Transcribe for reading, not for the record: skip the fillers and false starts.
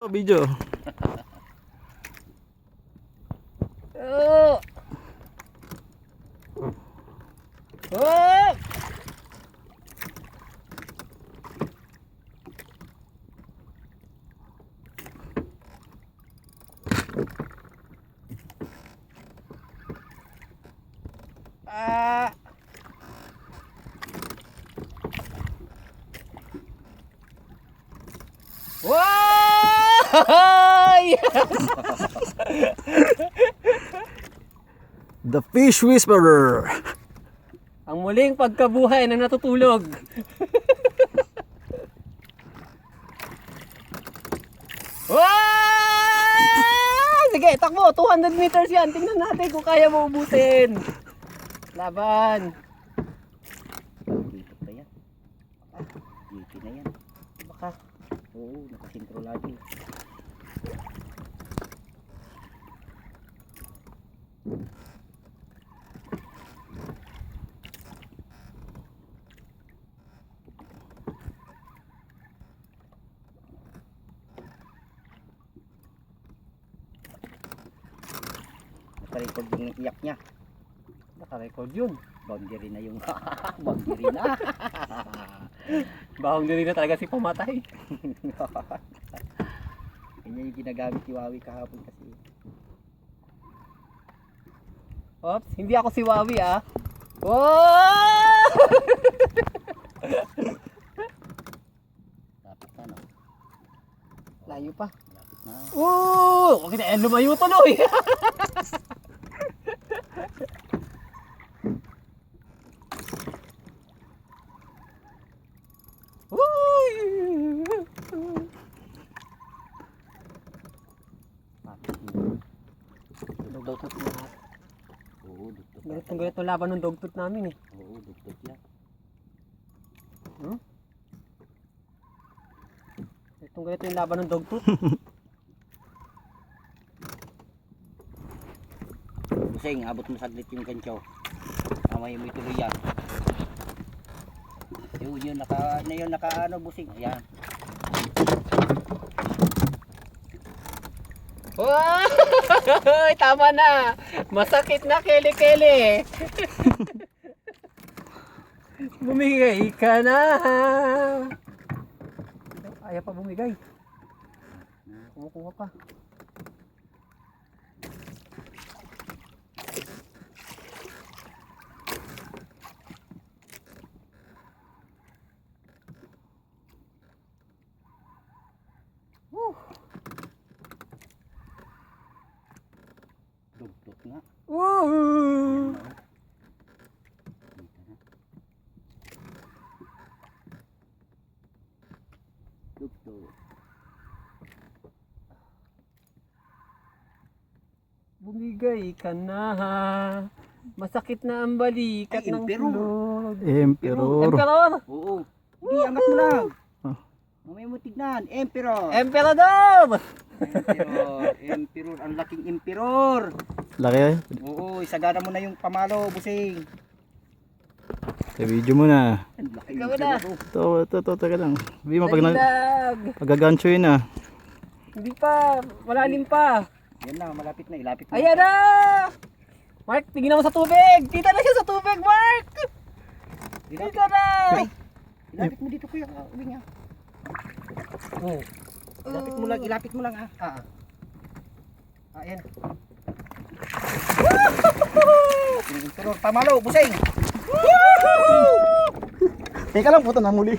Video. Oh. Oh. Ah. Wow! The Fish Whisperer. Ang muling pagkabuhay ng natutulog. Wow! Sige, takbo. 200 meters yan. Tingnan natin kung kaya mo ubusin. Laban. Dito pa yan. Dito na yan. Baka. Oo, nakasintro lagi. Nakarecord yung iyak niya. Naka-record yun. Boundary na yung boundary na. Boundary na talaga si pamatay. Ganyan yung ginagamit ni Wawi kahapon kasi. Oops, hindi ako si Wawi ah. Wow! Dapat na, no? Layo pa. Dapat na. Oo! Okay na, lumayo tuloy. Uy! Dugtot na lahat. Oo, dugtot. Ganito laban ng dugtot namin eh. Oo, dugtot yan. Ganito yung laban ng dugtot. Busing, abot mo saglit yung gancho. Mamaya mo ituloy yan. Yun, naka ano, busing. Ayan. Wow! Tama na! Masakit na kele-kele! Bumigay ka na! Ayaw pa bumigay. Kumukuha pa. Woo! Dugtot nga. Woo! Dito na. Dugtot. Bumigay ka na. Masakit na ang balikat Ay, ng Emperor. tulog. Emperor. Emperor! Oo. Hindi, angat mo lang. Ah. Mamaya mo tignan. Emperor. Emperador! Emperor. Ang laking emperor. Laki ay. Oo, isagana mo na yung pamalo, busing. Sa video mo na. Ang laki Ikaw emperor. na. Ito, teka lang. Hindi mo pag Dagdag! pagagancho yun ah. Hindi pa, malalim pa. Yan na, malapit na. Ilapit mo. Ayan na! Mark, tingnan mo sa tubig! Kita na siya sa tubig, Mark! Ilapit, Kita na! ilapit mo dito, kuya. Uwi nga. Oh. Ilapit mo lang ah. Ayan. Emperor, pamalo, busing. Teka lang, puto na muli.